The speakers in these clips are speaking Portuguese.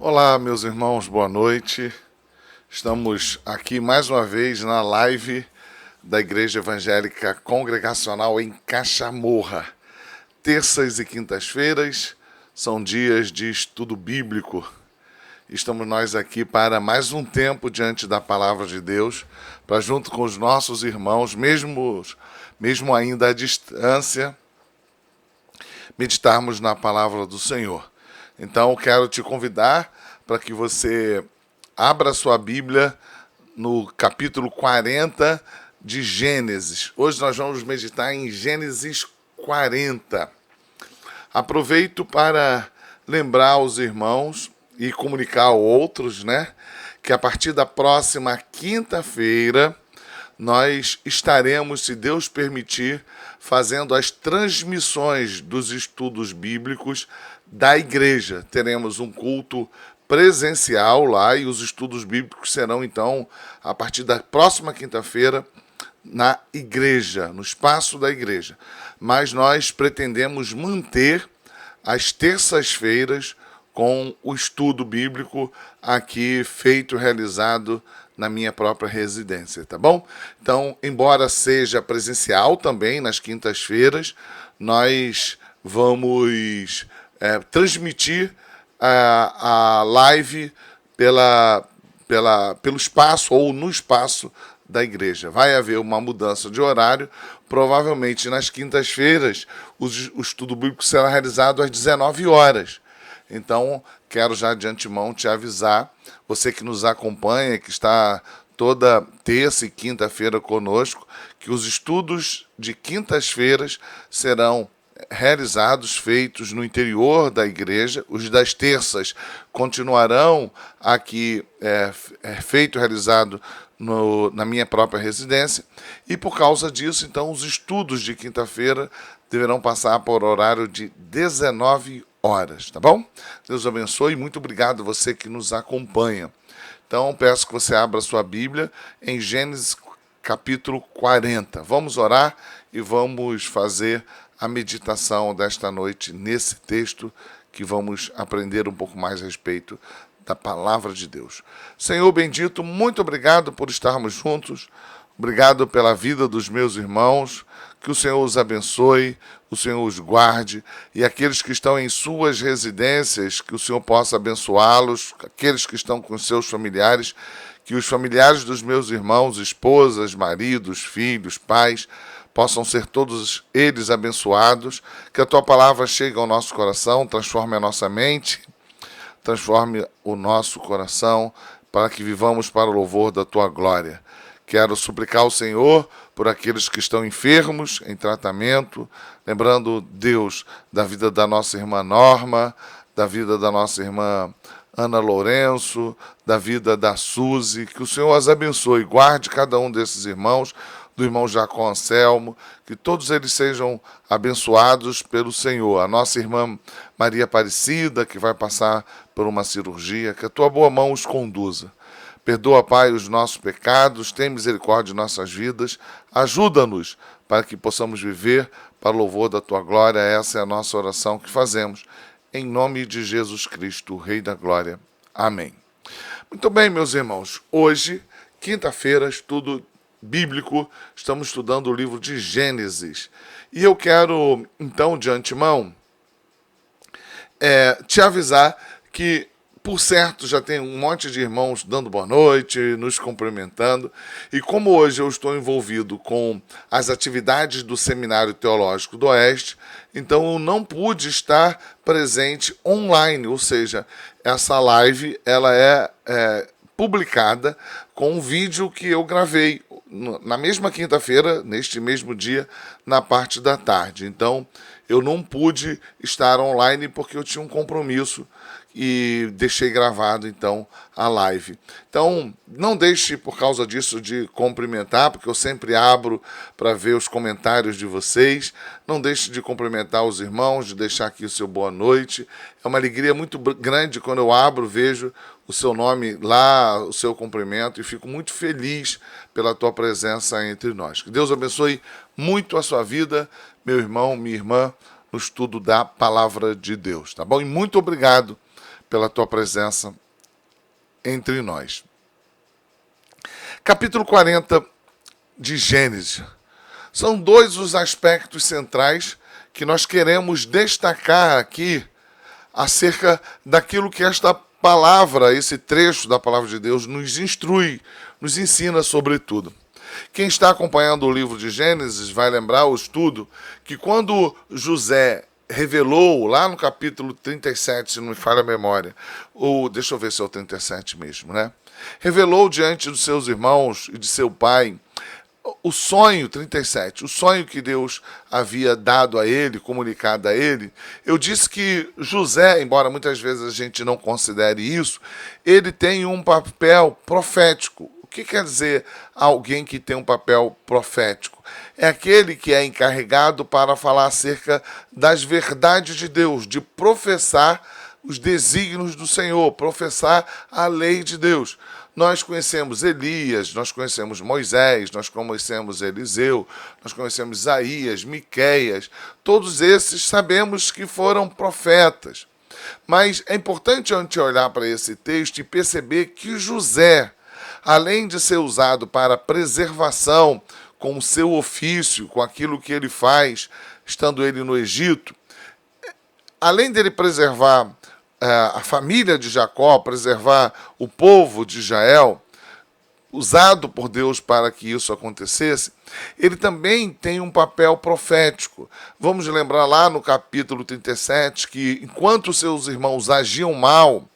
Olá, meus irmãos, boa noite. Estamos aqui mais uma vez na live da Igreja Evangélica Congregacional em Caxamorra. Terças e quintas-feiras são dias de estudo bíblico. Estamos nós aqui para mais um tempo diante da palavra de Deus, para junto com os nossos irmãos, mesmo ainda à distância, meditarmos na palavra do Senhor. Então, quero te convidar para que você abra sua Bíblia no capítulo 40 de Gênesis. Hoje nós vamos meditar em Gênesis 40. Aproveito para lembrar os irmãos e comunicar a outros, que a partir da próxima quinta-feira nós estaremos, se Deus permitir, fazendo as transmissões dos estudos bíblicos da igreja. Teremos um culto presencial lá e os estudos bíblicos serão, então, a partir da próxima quinta-feira, na igreja, no espaço da igreja. Mas nós pretendemos manter as terças-feiras com o estudo bíblico aqui feito, realizado na minha própria residência, tá bom? Então, embora seja presencial também nas quintas-feiras, nós vamos transmitir a live pelo espaço ou no espaço da igreja. Vai haver uma mudança de horário, provavelmente nas quintas-feiras o estudo bíblico será realizado às 19 horas. Então, quero já de antemão te avisar, você que nos acompanha, que está toda terça e quinta-feira conosco, que os estudos de quintas-feiras serão realizados, feitos no interior da igreja. Os das terças continuarão aqui, realizado na minha própria residência. E por causa disso, então, os estudos de quinta-feira deverão passar por horário de 19 horas, tá bom? Deus abençoe e muito obrigado a você que nos acompanha. Então, peço que você abra sua Bíblia em Gênesis capítulo 40. Vamos orar e vamos fazer a meditação desta noite nesse texto que vamos aprender um pouco mais a respeito da palavra de Deus. Senhor bendito, muito obrigado por estarmos juntos. Obrigado pela vida dos meus irmãos. Que o Senhor os abençoe, o Senhor os guarde, e aqueles que estão em suas residências, que o Senhor possa abençoá-los, aqueles que estão com seus familiares, que os familiares dos meus irmãos, esposas, maridos, filhos, pais, possam ser todos eles abençoados, que a Tua palavra chegue ao nosso coração, transforme a nossa mente, transforme o nosso coração, para que vivamos para o louvor da Tua glória. Quero suplicar ao Senhor por aqueles que estão enfermos, em tratamento, lembrando, Deus, da vida da nossa irmã Norma, da vida da nossa irmã Ana Lourenço, da vida da Suzy, que o Senhor as abençoe, guarde cada um desses irmãos, do irmão Jacó Anselmo, que todos eles sejam abençoados pelo Senhor. A nossa irmã Maria Aparecida, que vai passar por uma cirurgia, que a Tua boa mão os conduza. Perdoa, Pai, os nossos pecados, tem misericórdia de nossas vidas, ajuda-nos para que possamos viver para o louvor da Tua glória. Essa é a nossa oração que fazemos, em nome de Jesus Cristo, o Rei da Glória. Amém. Muito bem, meus irmãos, hoje, quinta-feira, estudo bíblico, estamos estudando o livro de Gênesis. E eu quero, então, de antemão, te avisar que, por certo, já tem um monte de irmãos dando boa noite, nos cumprimentando. E como hoje eu estou envolvido com as atividades do Seminário Teológico do Oeste, então eu não pude estar presente online, ou seja, essa live ela é publicada com um vídeo que eu gravei na mesma quinta-feira, neste mesmo dia, na parte da tarde. Então, eu não pude estar online porque eu tinha um compromisso e deixei gravado, então, a live. Então, não deixe, por causa disso, de cumprimentar, porque eu sempre abro para ver os comentários de vocês. Não deixe de cumprimentar os irmãos, de deixar aqui o seu boa noite. É uma alegria muito grande quando eu abro, vejo o seu nome lá, o seu cumprimento, e fico muito feliz pela tua presença entre nós. Que Deus abençoe muito a sua vida, meu irmão, minha irmã, no estudo da Palavra de Deus, tá bom? E muito obrigado pela tua presença entre nós. Capítulo 40 de Gênesis. São dois os aspectos centrais que nós queremos destacar aqui acerca daquilo que esta palavra, esse trecho da Palavra de Deus nos instrui, nos ensina sobretudo. Quem está acompanhando o livro de Gênesis vai lembrar o estudo que quando José revelou, lá no capítulo 37, se não me falha a memória, deixa eu ver se é o 37 mesmo, né? Revelou diante dos seus irmãos e de seu pai o sonho, 37, o sonho que Deus havia dado a ele, comunicado a ele. Eu disse que José, embora muitas vezes a gente não considere isso, ele tem um papel profético. O que quer dizer alguém que tem um papel profético? É aquele que é encarregado para falar acerca das verdades de Deus, de professar os desígnios do Senhor, professar a lei de Deus. Nós conhecemos Elias, nós conhecemos Moisés, nós conhecemos Eliseu, nós conhecemos Isaías, Miqueias, todos esses sabemos que foram profetas. Mas é importante a gente olhar para esse texto e perceber que José, além de ser usado para preservação com o seu ofício, com aquilo que ele faz, estando ele no Egito, além dele preservar a família de Jacó, preservar o povo de Israel, usado por Deus para que isso acontecesse, ele também tem um papel profético. Vamos lembrar lá no capítulo 37 que, enquanto seus irmãos agiam mal,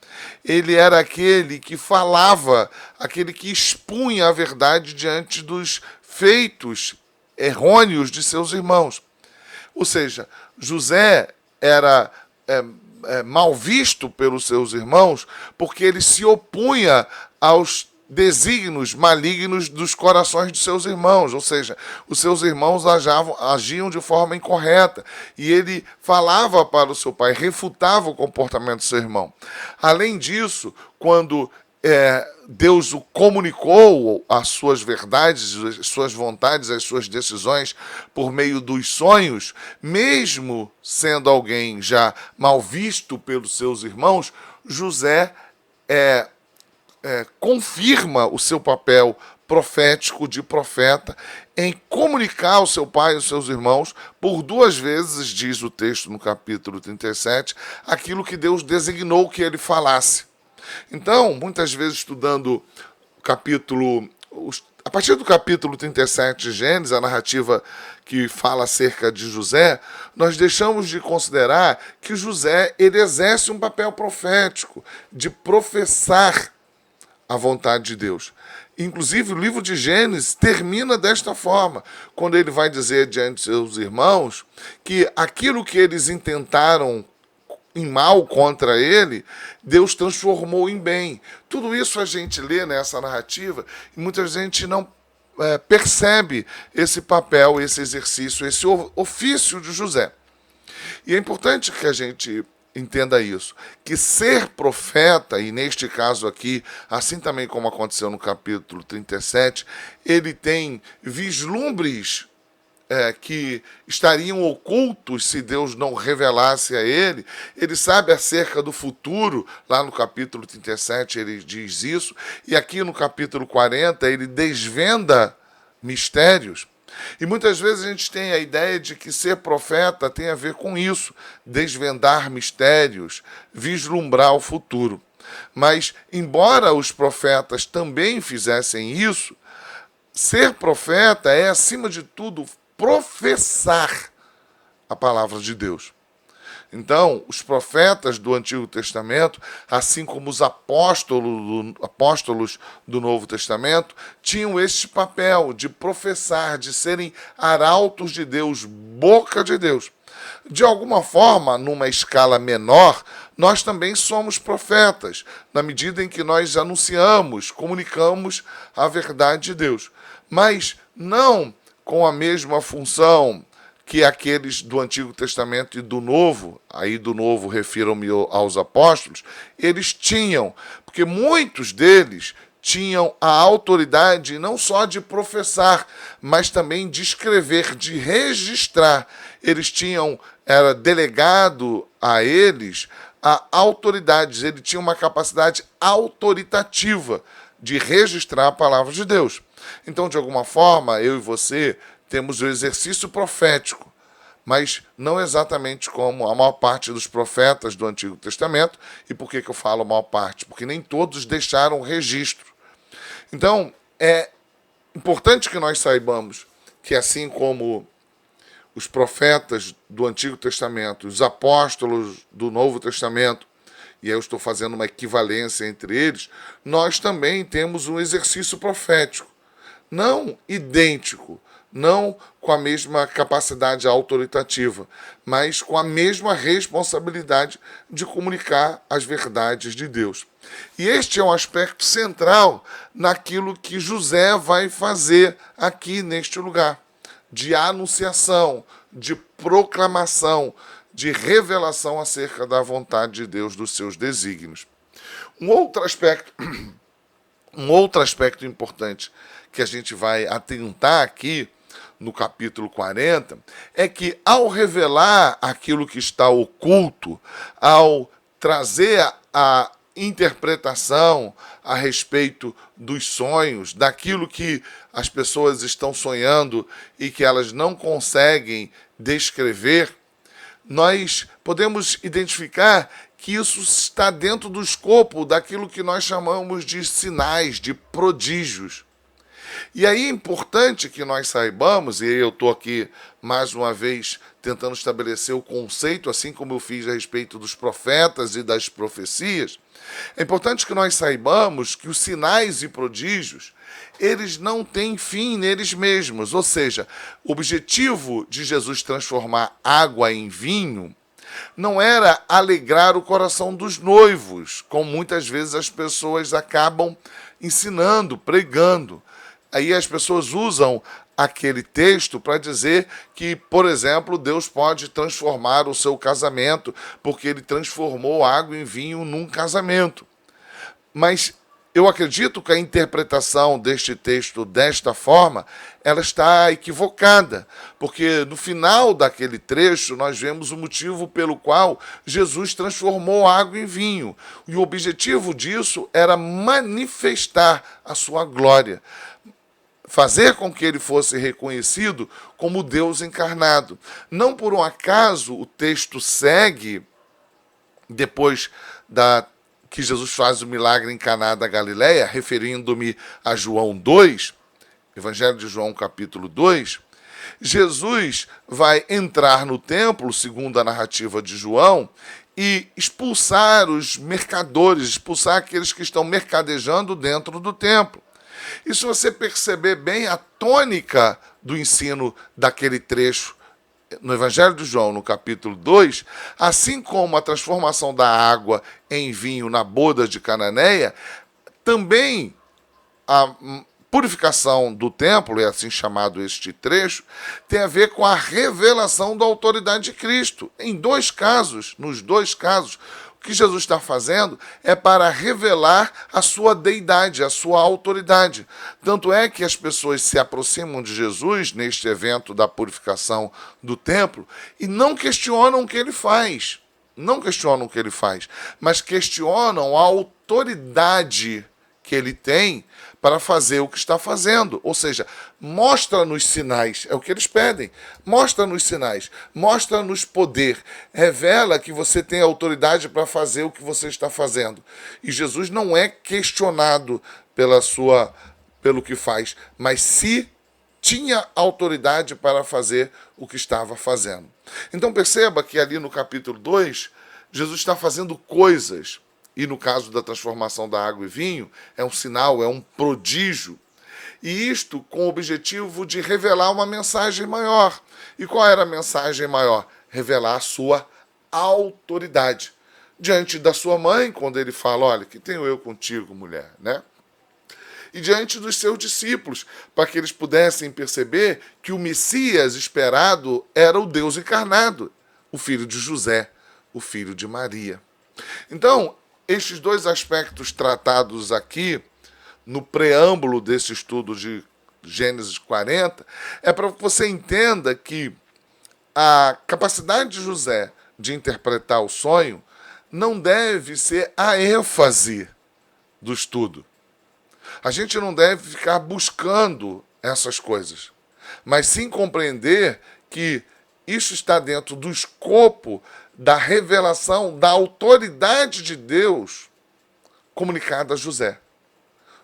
ele era aquele que falava, aquele que expunha a verdade diante dos feitos errôneos de seus irmãos. Ou seja, José era mal visto pelos seus irmãos porque ele se opunha aos desígnios malignos dos corações de seus irmãos, ou seja, os seus irmãos agiam de forma incorreta, e ele falava para o seu pai, refutava o comportamento do seu irmão. Além disso, quando Deus o comunicou as suas verdades, as suas vontades, as suas decisões por meio dos sonhos, mesmo sendo alguém já mal visto pelos seus irmãos, José confirma o seu papel profético de profeta em comunicar ao seu pai e aos seus irmãos, por 2 vezes, diz o texto no capítulo 37, aquilo que Deus designou que ele falasse. Então, muitas vezes estudando a partir do capítulo 37 de Gênesis, a narrativa que fala acerca de José, nós deixamos de considerar que José ele exerce um papel profético de professar a vontade de Deus. Inclusive, o livro de Gênesis termina desta forma, quando ele vai dizer diante de seus irmãos que aquilo que eles intentaram em mal contra ele, Deus transformou em bem. Tudo isso a gente lê nessa narrativa e muita gente não percebe esse papel, esse exercício, esse ofício de José. E é importante que a gente entenda isso, que ser profeta, e neste caso aqui, assim também como aconteceu no capítulo 37, ele tem vislumbres que estariam ocultos se Deus não revelasse a ele. Ele sabe acerca do futuro, lá no capítulo 37 ele diz isso, e aqui no capítulo 40 ele desvenda mistérios. E muitas vezes a gente tem a ideia de que ser profeta tem a ver com isso, desvendar mistérios, vislumbrar o futuro. Mas, embora os profetas também fizessem isso, ser profeta é, acima de tudo, professar a palavra de Deus. Então, os profetas do Antigo Testamento, assim como os apóstolos do Novo Testamento, tinham este papel de professar, de serem arautos de Deus, boca de Deus. De alguma forma, numa escala menor, nós também somos profetas, na medida em que nós anunciamos, comunicamos a verdade de Deus. Mas não com a mesma função que aqueles do Antigo Testamento e do Novo, aí do Novo refiro-me aos apóstolos, eles tinham, porque muitos deles tinham a autoridade não só de professar, mas também de escrever, de registrar. Eles tinham era delegado a eles a autoridades, ele tinha uma capacidade autoritativa de registrar a palavra de Deus. Então, de alguma forma, eu e você temos o exercício profético, mas não exatamente como a maior parte dos profetas do Antigo Testamento. E por que eu falo a maior parte? Porque nem todos deixaram registro. Então, é importante que nós saibamos que, assim como os profetas do Antigo Testamento, os apóstolos do Novo Testamento, e aí eu estou fazendo uma equivalência entre eles, nós também temos um exercício profético. Não idêntico, não com a mesma capacidade autoritativa, mas com a mesma responsabilidade de comunicar as verdades de Deus. E este é um aspecto central naquilo que José vai fazer aqui neste lugar, de anunciação, de proclamação, de revelação acerca da vontade de Deus, dos seus desígnios. Um outro aspecto importante que a gente vai atentar aqui no capítulo 40 é que, ao revelar aquilo que está oculto, ao trazer a interpretação a respeito dos sonhos, daquilo que as pessoas estão sonhando e que elas não conseguem descrever, nós podemos identificar que isso está dentro do escopo daquilo que nós chamamos de sinais, de prodígios. E aí é importante que nós saibamos, e eu estou aqui mais uma vez tentando estabelecer o conceito, assim como eu fiz a respeito dos profetas e das profecias, é importante que nós saibamos que os sinais e prodígios, eles não têm fim neles mesmos. Ou seja, o objetivo de Jesus transformar água em vinho não era alegrar o coração dos noivos, como muitas vezes as pessoas acabam ensinando, pregando. Aí as pessoas usam aquele texto para dizer que, por exemplo, Deus pode transformar o seu casamento, porque ele transformou água em vinho num casamento. Mas eu acredito que a interpretação deste texto desta forma, ela está equivocada, porque no final daquele trecho nós vemos o motivo pelo qual Jesus transformou água em vinho. E o objetivo disso era manifestar a sua glória, fazer com que ele fosse reconhecido como Deus encarnado. Não por um acaso o texto segue, depois que Jesus faz o milagre em Caná da Galileia, referindo-me a João 2, Evangelho de João capítulo 2, Jesus vai entrar no templo, segundo a narrativa de João, e expulsar os mercadores, expulsar aqueles que estão mercadejando dentro do templo. E se você perceber bem a tônica do ensino daquele trecho no Evangelho de João, no capítulo 2, assim como a transformação da água em vinho na boda de Cananeia, também a purificação do templo, é assim chamado este trecho, tem a ver com a revelação da autoridade de Cristo. Nos dois casos, o que Jesus está fazendo é para revelar a sua deidade, a sua autoridade. Tanto é que as pessoas se aproximam de Jesus neste evento da purificação do templo e não questionam o que ele faz. Não questionam o que ele faz, mas questionam a autoridade que ele tem para fazer o que está fazendo. Ou seja, mostra-nos sinais, é o que eles pedem. Mostra-nos sinais, mostra-nos poder, revela que você tem autoridade para fazer o que você está fazendo. E Jesus não é questionado pelo que faz, mas se tinha autoridade para fazer o que estava fazendo. Então perceba que ali no capítulo 2, Jesus está fazendo coisas. E no caso da transformação da água em vinho, é um sinal, é um prodígio. E isto com o objetivo de revelar uma mensagem maior. E qual era a mensagem maior? Revelar a sua autoridade. Diante da sua mãe, quando ele fala, olha, que tenho eu contigo, mulher, né? E diante dos seus discípulos, para que eles pudessem perceber que o Messias esperado era o Deus encarnado, o filho de José, o filho de Maria. Então, estes dois aspectos tratados aqui, no preâmbulo desse estudo de Gênesis 40, é para que você entenda que a capacidade de José de interpretar o sonho não deve ser a ênfase do estudo. A gente não deve ficar buscando essas coisas, mas sim compreender que isso está dentro do escopo da revelação da autoridade de Deus comunicada a José.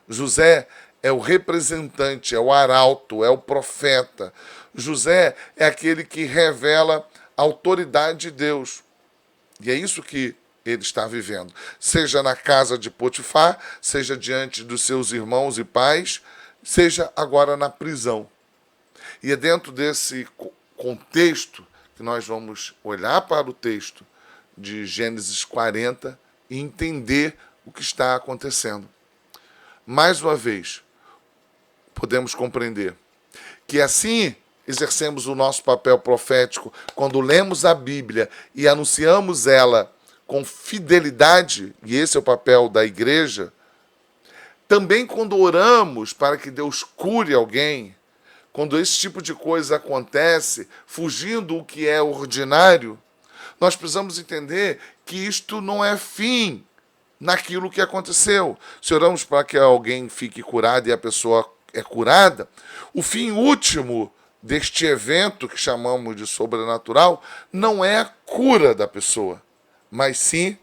José é o representante, é o arauto, é o profeta. José é aquele que revela a autoridade de Deus. E é isso que ele está vivendo. Seja na casa de Potifar, seja diante dos seus irmãos e pais, seja agora na prisão. E é dentro desse contexto que nós vamos olhar para o texto de Gênesis 40 e entender o que está acontecendo. Mais uma vez, podemos compreender que assim exercemos o nosso papel profético quando lemos a Bíblia e anunciamos ela com fidelidade, e esse é o papel da igreja. Também quando oramos para que Deus cure alguém, quando esse tipo de coisa acontece, fugindo o que é ordinário, nós precisamos entender que isto não é fim naquilo que aconteceu. Se oramos para que alguém fique curado e a pessoa é curada, o fim último deste evento que chamamos de sobrenatural não é a cura da pessoa, mas sim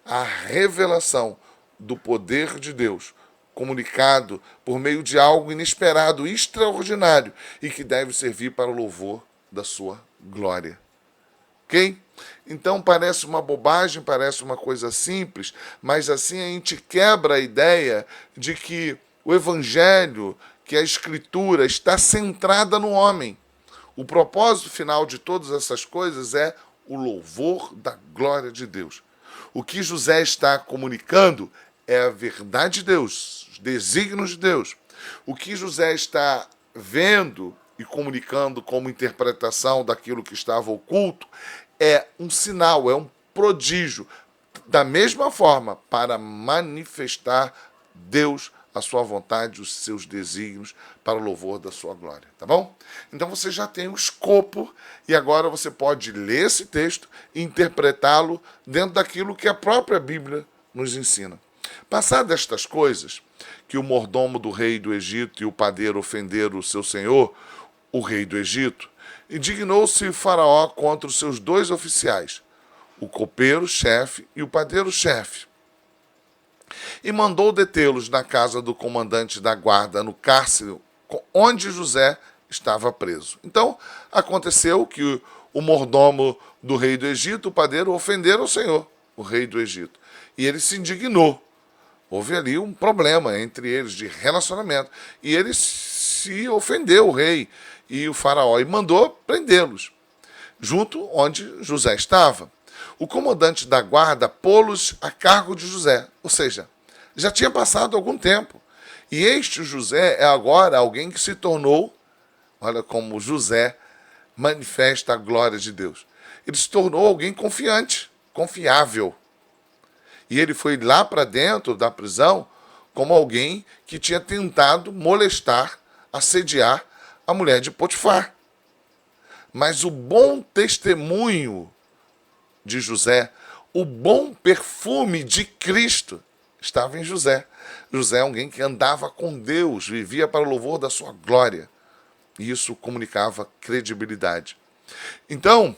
a revelação do poder de Deus, comunicado por meio de algo inesperado, extraordinário, e que deve servir para o louvor da sua glória. Ok? Então parece uma bobagem, parece uma coisa simples, mas assim a gente quebra a ideia de que o Evangelho, que a Escritura está centrada no homem. O propósito final de todas essas coisas é o louvor da glória de Deus. O que José está comunicando é a verdade de Deus, os desígnios de Deus. O que José está vendo e comunicando como interpretação daquilo que estava oculto é um sinal, é um prodígio, da mesma forma, para manifestar Deus, a sua vontade, os seus desígnios, para o louvor da sua glória, tá bom? Então você já tem o escopo e agora você pode ler esse texto e interpretá-lo dentro daquilo que a própria Bíblia nos ensina. Passadas estas coisas, que o mordomo do rei do Egito e o padeiro ofenderam o seu senhor, o rei do Egito, indignou-se Faraó contra os seus dois oficiais, o copeiro-chefe e o padeiro-chefe, e mandou detê-los na casa do comandante da guarda, no cárcere onde José estava preso. Então, aconteceu que o mordomo do rei do Egito, o padeiro, ofenderam o Senhor, o rei do Egito, e ele se indignou. Houve ali um problema entre eles de relacionamento, e ele se ofendeu, o rei e o faraó, e mandou prendê-los, junto onde José estava. O comandante da guarda pô-los a cargo de José, ou seja, já tinha passado algum tempo. E este José é agora alguém que se tornou, olha como José manifesta a glória de Deus. Ele se tornou alguém confiante, confiável. E ele foi lá para dentro da prisão como alguém que tinha tentado molestar, assediar a mulher de Potifar. Mas o bom testemunho de José, o bom perfume de Cristo estava em José. José é alguém que andava com Deus, vivia para o louvor da sua glória. E isso comunicava credibilidade. Então,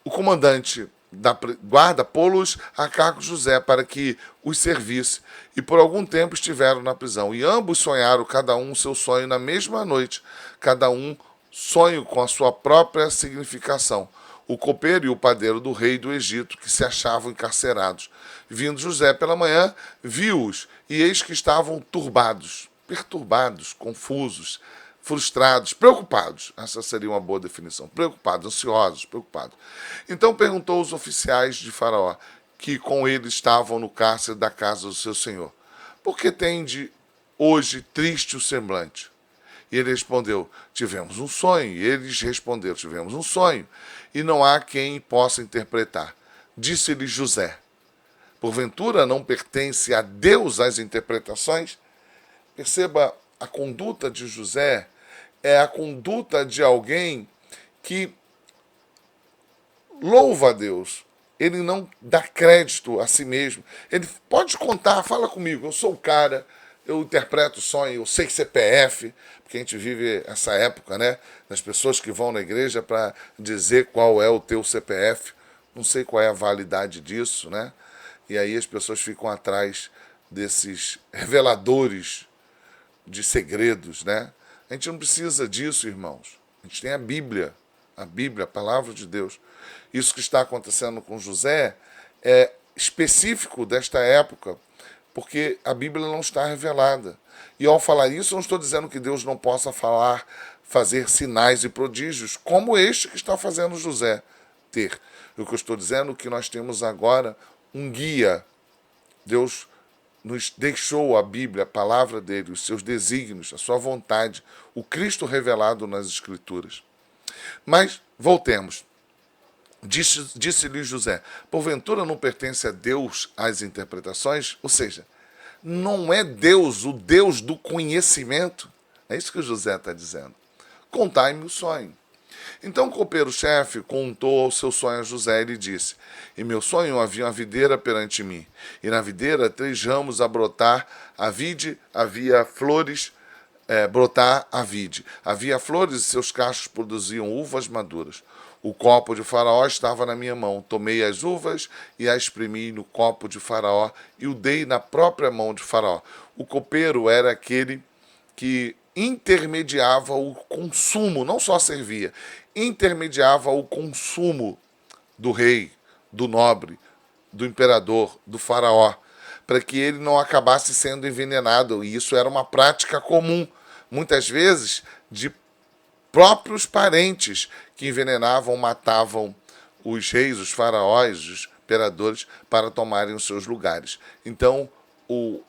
o comandante da guarda pô-los a cargo de José para que os servisse. E por algum tempo estiveram na prisão. E ambos sonharam, cada um o seu sonho na mesma noite. Cada um sonho com a sua própria significação. O copeiro e o padeiro do rei do Egito, que se achavam encarcerados. Vindo José pela manhã, viu-os, e eis que estavam turbados, perturbados, confusos, frustrados, preocupados. Essa seria uma boa definição. Preocupados, ansiosos, preocupados. Então perguntou aos oficiais de Faraó, que com ele estavam no cárcere da casa do seu senhor: por que tende hoje triste o semblante? E ele respondeu: tivemos um sonho. E eles responderam: tivemos um sonho, e não há quem possa interpretar. Disse-lhe José: porventura não pertence a Deus as interpretações? Perceba, a conduta de José é a conduta de alguém que louva a Deus. Ele não dá crédito a si mesmo. Ele pode contar, fala comigo, eu sou o cara, eu interpreto o sonho, eu sei CPF, porque a gente vive essa época, né? Das pessoas que vão na igreja para dizer qual é o teu CPF. Não sei qual é a validade disso, né? E aí as pessoas ficam atrás desses reveladores de segredos, né? A gente não precisa disso, irmãos. A gente tem a Bíblia, a palavra de Deus. Isso que está acontecendo com José é específico desta época, porque a Bíblia não está revelada. E ao falar isso, eu não estou dizendo que Deus não possa falar, fazer sinais e prodígios, como este que está fazendo José ter. O que eu estou dizendo é que nós temos agora um guia. Deus nos deixou a Bíblia, a palavra dele, os seus desígnios, a sua vontade, o Cristo revelado nas Escrituras. Mas, voltemos. Disse-lhe José, porventura não pertence a Deus as interpretações? Ou seja, não é Deus o Deus do conhecimento? É isso que José está dizendo. Contai-me o sonho. Então o copeiro-chefe contou o seu sonho a José e lhe disse, em meu sonho havia uma videira perante mim, e na videira 3 ramos a brotar, a vide havia flores, brotar a vide. Havia flores e seus cachos produziam uvas maduras. O copo de Faraó estava na minha mão. Tomei as uvas e as espremi no copo de Faraó e o dei na própria mão de Faraó. O copeiro era aquele que intermediava o consumo, não só servia, intermediava o consumo do rei, do nobre, do imperador, do faraó, para que ele não acabasse sendo envenenado. E isso era uma prática comum, muitas vezes, de próprios parentes que envenenavam, matavam os reis, os faraós, os imperadores, para tomarem os seus lugares. Então, o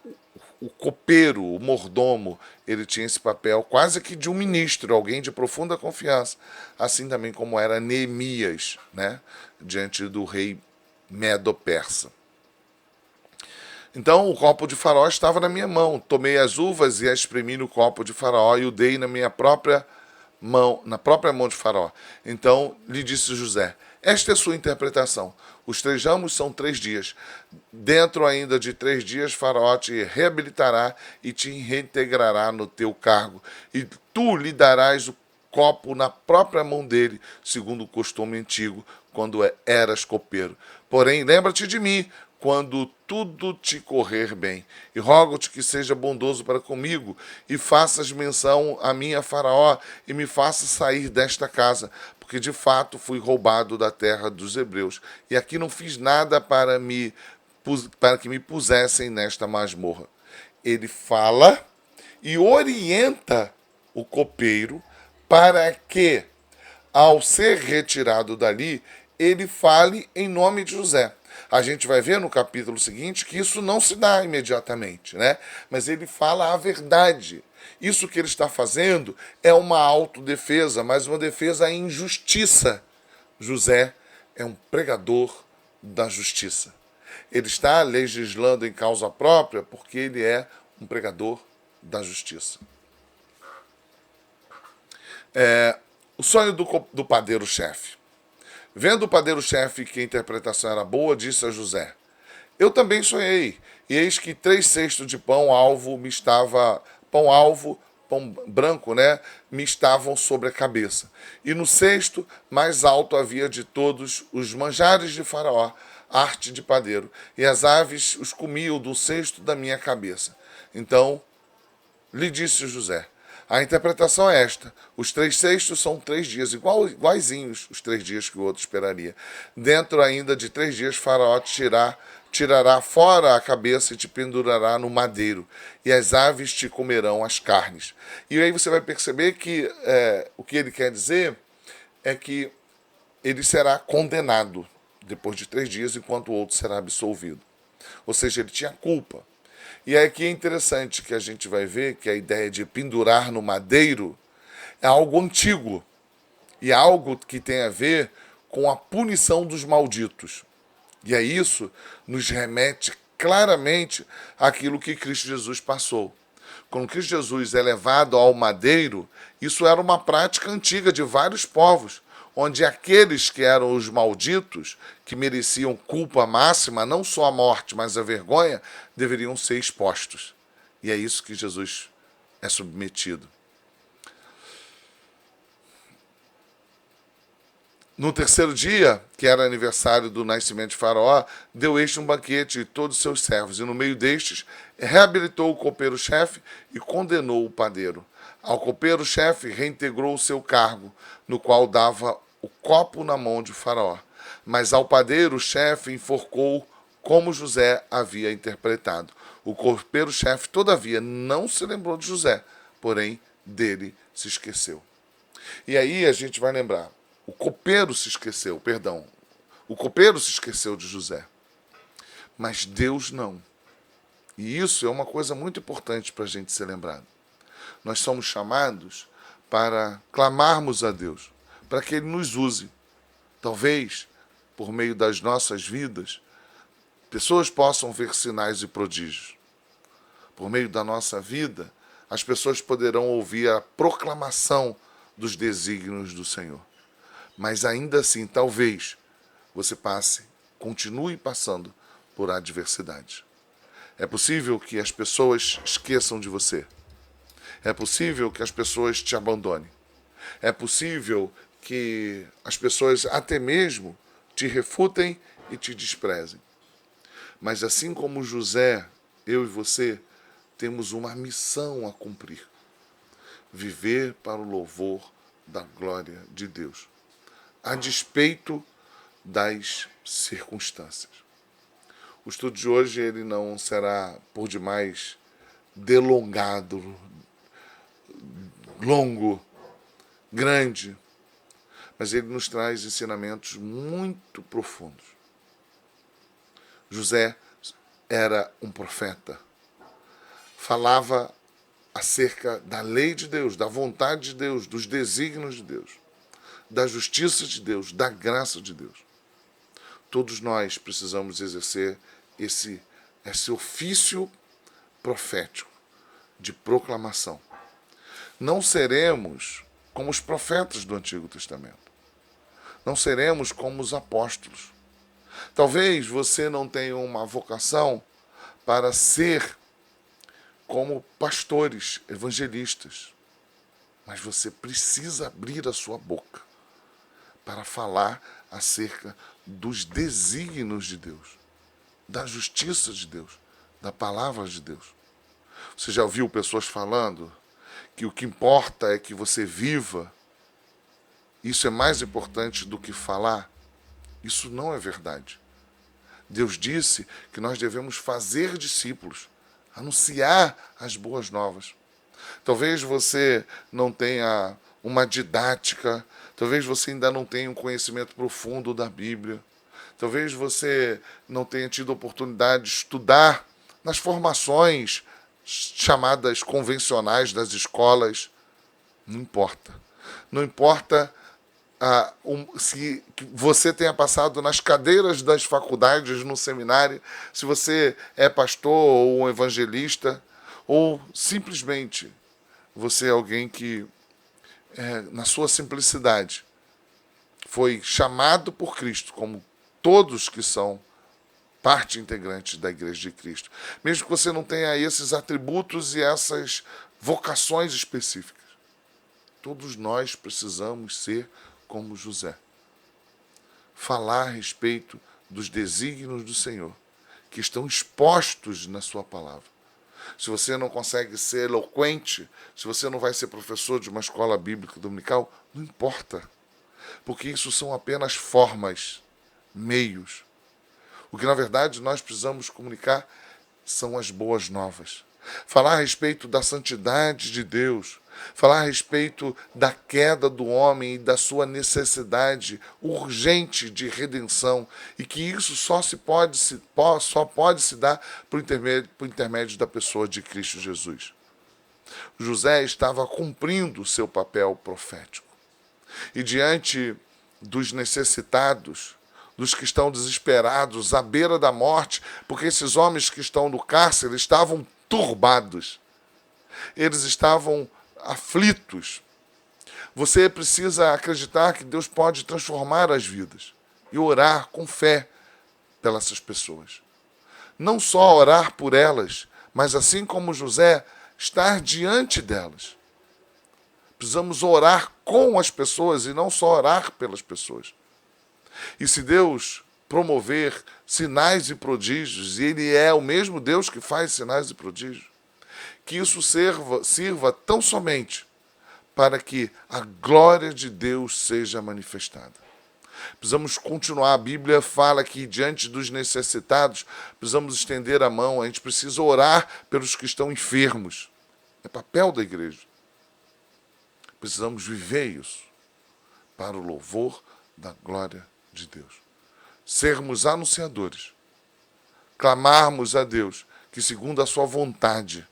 copeiro, o mordomo, ele tinha esse papel quase que de um ministro, alguém de profunda confiança, assim também como era Neemias, né, diante do rei Medo-Persa. Então o copo de Faraó estava na minha mão, tomei as uvas e as espremi no copo de Faraó e o dei na minha própria mão, na própria mão de Faraó. Então lhe disse José, esta é a sua interpretação. Os 3 ramos são 3 dias. Dentro ainda de 3 dias, Faraó te reabilitará e te reintegrará no teu cargo. E tu lhe darás o copo na própria mão dele, segundo o costume antigo, quando eras copeiro. Porém, lembra-te de mim, quando tudo te correr bem. E rogo-te que seja bondoso para comigo, e faças menção a mim, a Faraó, e me faça sair desta casa, porque de fato fui roubado da terra dos hebreus, e aqui não fiz nada para que me pusessem nesta masmorra. Ele fala e orienta o copeiro para que, ao ser retirado dali, ele fale em nome de José. A gente vai ver no capítulo seguinte que isso não se dá imediatamente, né? Mas ele fala a verdade. Isso que ele está fazendo é uma autodefesa, mas uma defesa em justiça. José é um pregador da justiça. Ele está legislando em causa própria porque ele é um pregador da justiça. O sonho do padeiro-chefe. Vendo o padeiro-chefe que a interpretação era boa, disse a José, eu também sonhei, e eis que 3 cestos de pão branco, né, me estavam sobre a cabeça. E no cesto mais alto havia de todos os manjares de Faraó, arte de padeiro, e as aves os comiam do cesto da minha cabeça. Então lhe disse José, a interpretação é esta, os 3 cestos são 3 dias, iguaizinhos os 3 dias que o outro esperaria. Dentro ainda de 3 dias, Faraó tirará fora a cabeça e te pendurará no madeiro, e as aves te comerão as carnes. E aí você vai perceber que o que ele quer dizer é que ele será condenado depois de 3 dias, enquanto o outro será absolvido. Ou seja, ele tinha culpa. E aqui é interessante que a gente vai ver que a ideia de pendurar no madeiro é algo antigo e algo que tem a ver com a punição dos malditos. E é isso nos remete claramente àquilo que Cristo Jesus passou. Quando Cristo Jesus é levado ao madeiro, isso era uma prática antiga de vários povos, onde aqueles que eram os malditos, que mereciam culpa máxima, não só a morte, mas a vergonha, deveriam ser expostos. E é isso que Jesus é submetido. No terceiro dia, que era aniversário do nascimento de Faraó, deu este um banquete e todos os seus servos, e no meio destes, reabilitou o copeiro-chefe e condenou o padeiro. Ao copeiro-chefe reintegrou o seu cargo, no qual dava o copo na mão de Faraó. Mas ao padeiro-chefe enforcou como José havia interpretado. O copeiro-chefe, todavia, não se lembrou de José, porém dele se esqueceu. E aí a gente vai lembrar. O copeiro se esqueceu de José. Mas Deus não. E isso é uma coisa muito importante para a gente ser lembrado. Nós somos chamados para clamarmos a Deus, para que Ele nos use. Talvez, por meio das nossas vidas, pessoas possam ver sinais e prodígios. Por meio da nossa vida, as pessoas poderão ouvir a proclamação dos desígnios do Senhor. Mas ainda assim, talvez, você continue passando por adversidade. É possível que as pessoas esqueçam de você. É possível que as pessoas te abandonem. É possível que as pessoas até mesmo te refutem e te desprezem. Mas assim como José, eu e você, temos uma missão a cumprir. Viver para o louvor da glória de Deus, a despeito das circunstâncias. O estudo de hoje ele não será por demais delongado, longo, grande, mas ele nos traz ensinamentos muito profundos. José era um profeta, falava acerca da lei de Deus, da vontade de Deus, dos desígnios de Deus, da justiça de Deus, da graça de Deus. Todos nós precisamos exercer esse ofício profético de proclamação. Não seremos como os profetas do Antigo Testamento. Não seremos como os apóstolos. Talvez você não tenha uma vocação para ser como pastores, evangelistas. Mas você precisa abrir a sua boca para falar acerca dos desígnios de Deus, da justiça de Deus, da palavra de Deus. Você já ouviu pessoas falando que o que importa é que você viva? Isso é mais importante do que falar? Isso não é verdade. Deus disse que nós devemos fazer discípulos, anunciar as boas novas. Talvez você não tenha uma didática, talvez você ainda não tenha um conhecimento profundo da Bíblia, talvez você não tenha tido oportunidade de estudar nas formações chamadas convencionais das escolas. Não importa. Não importa se você tenha passado nas cadeiras das faculdades, no seminário, se você é pastor ou um evangelista, ou simplesmente você é alguém que, na sua simplicidade, foi chamado por Cristo, como todos que são parte integrante da Igreja de Cristo. Mesmo que você não tenha esses atributos e essas vocações específicas, todos nós precisamos ser como José. Falar a respeito dos desígnios do Senhor, que estão expostos na sua palavra. Se você não consegue ser eloquente, se você não vai ser professor de uma escola bíblica dominical, não importa. Porque isso são apenas formas, meios. O que, na verdade, nós precisamos comunicar são as boas novas. Falar a respeito da santidade de Deus, falar a respeito da queda do homem e da sua necessidade urgente de redenção, e que isso só pode se dar por intermédio da pessoa de Cristo Jesus. José estava cumprindo o seu papel profético. E diante dos necessitados, dos que estão desesperados, à beira da morte, porque esses homens que estão no cárcere estavam turbados. Eles estavam aflitos. Você precisa acreditar que Deus pode transformar as vidas e orar com fé pelas pessoas. Não só orar por elas, mas assim como José, estar diante delas. Precisamos orar com as pessoas e não só orar pelas pessoas. E se Deus promover sinais e prodígios, e Ele é o mesmo Deus que faz sinais e prodígios, que isso sirva tão somente para que a glória de Deus seja manifestada. Precisamos continuar. A Bíblia fala que diante dos necessitados, precisamos estender a mão. A gente precisa orar pelos que estão enfermos. É papel da igreja. Precisamos viver isso para o louvor da glória de Deus. Sermos anunciadores. Clamarmos a Deus que, segundo a sua vontade,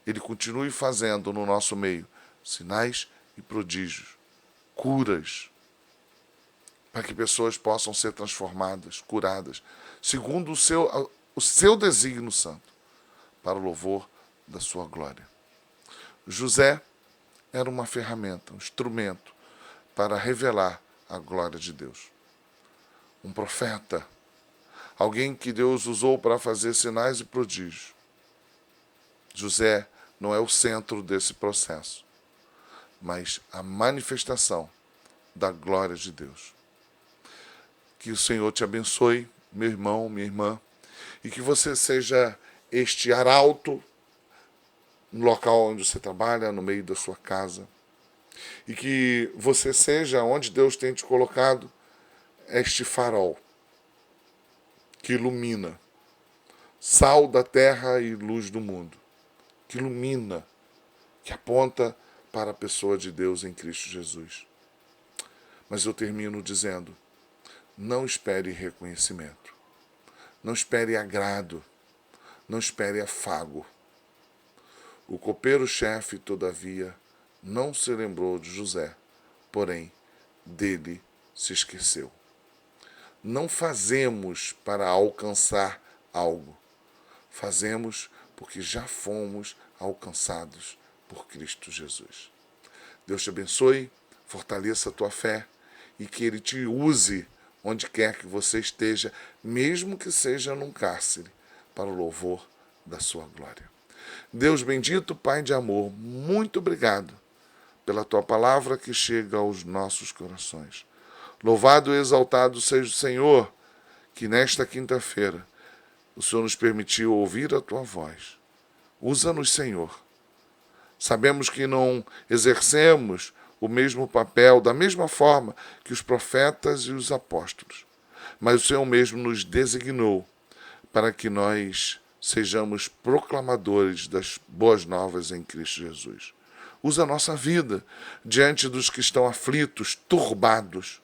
Ele continue fazendo no nosso meio sinais e prodígios, curas, para que pessoas possam ser transformadas, curadas, segundo o seu desígnio santo, para o louvor da sua glória. José era uma ferramenta, um instrumento para revelar a glória de Deus. Um profeta, alguém que Deus usou para fazer sinais e prodígios. José não é o centro desse processo, mas a manifestação da glória de Deus. Que o Senhor te abençoe, meu irmão, minha irmã, e que você seja este arauto no local onde você trabalha, no meio da sua casa, e que você seja, onde Deus tem te colocado, este farol que ilumina, sal da terra e luz do mundo, que ilumina, que aponta para a pessoa de Deus em Cristo Jesus. Mas eu termino dizendo, não espere reconhecimento, não espere agrado, não espere afago. O copeiro-chefe, todavia, não se lembrou de José, porém, dele se esqueceu. Não fazemos para alcançar algo, fazemos porque já fomos alcançados por Cristo Jesus. Deus te abençoe, fortaleça a tua fé e que Ele te use onde quer que você esteja, mesmo que seja num cárcere, para o louvor da sua glória. Deus bendito, Pai de amor, muito obrigado pela tua palavra que chega aos nossos corações. Louvado e exaltado seja o Senhor, que nesta quinta-feira o Senhor nos permitiu ouvir a tua voz. Usa-nos, Senhor. Sabemos que não exercemos o mesmo papel, da mesma forma que os profetas e os apóstolos, mas o Senhor mesmo nos designou para que nós sejamos proclamadores das boas novas em Cristo Jesus. Usa a nossa vida diante dos que estão aflitos, turbados,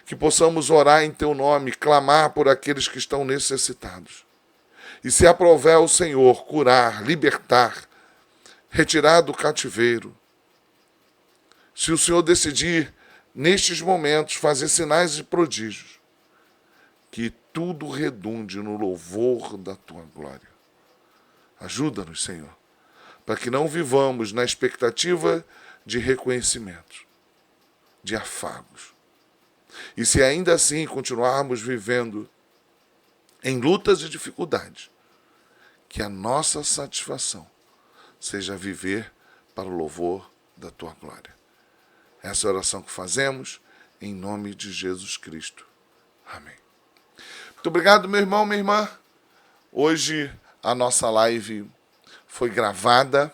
que possamos orar em teu nome, clamar por aqueles que estão necessitados. E se aprouver o Senhor curar, libertar, retirar do cativeiro, se o Senhor decidir, nestes momentos, fazer sinais e prodígios, que tudo redunde no louvor da tua glória. Ajuda-nos, Senhor, para que não vivamos na expectativa de reconhecimento, de afagos. E se ainda assim continuarmos vivendo em lutas e dificuldades, que a nossa satisfação seja viver para o louvor da tua glória. Essa é a oração que fazemos em nome de Jesus Cristo. Amém. Muito obrigado, meu irmão, minha irmã. Hoje a nossa live foi gravada,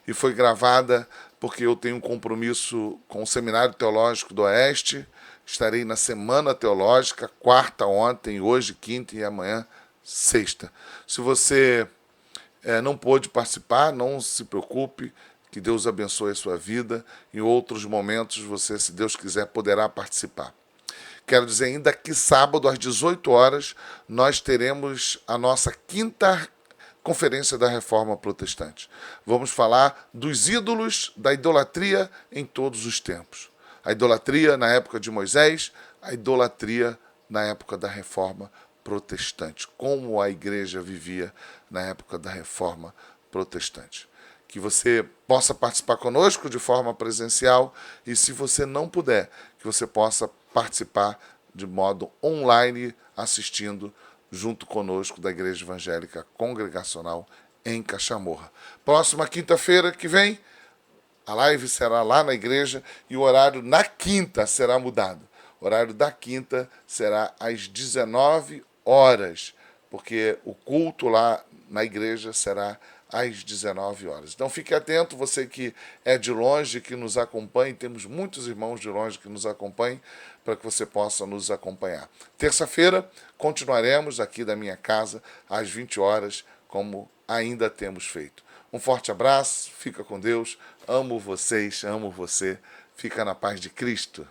e foi gravada porque eu tenho um compromisso com o Seminário Teológico do Oeste. Estarei na Semana Teológica, quarta ontem, hoje quinta e amanhã sexta. Se você não pôde participar, não se preocupe, que Deus abençoe a sua vida. Em outros momentos você, se Deus quiser, poderá participar. Quero dizer ainda que sábado, às 18 horas, nós teremos a nossa quinta Conferência da Reforma Protestante. Vamos falar dos ídolos da idolatria em todos os tempos. A idolatria na época de Moisés, a idolatria na época da Reforma Protestante. Como a igreja vivia na época da Reforma Protestante. que você possa participar conosco de forma presencial e, se você não puder, que você possa participar de modo online, assistindo junto conosco da Igreja Evangélica Congregacional em Caxamorra. Próxima quinta-feira que vem, a live será lá na igreja e o horário na quinta será mudado. O horário da quinta será às 19 horas, porque o culto lá na igreja será às 19 horas. Então fique atento, você que é de longe, que nos acompanhe, temos muitos irmãos de longe que nos acompanhem, para que você possa nos acompanhar. Terça-feira, continuaremos aqui da minha casa às 20 horas, como ainda temos feito. Um forte abraço, fica com Deus, amo vocês, amo você, fica na paz de Cristo.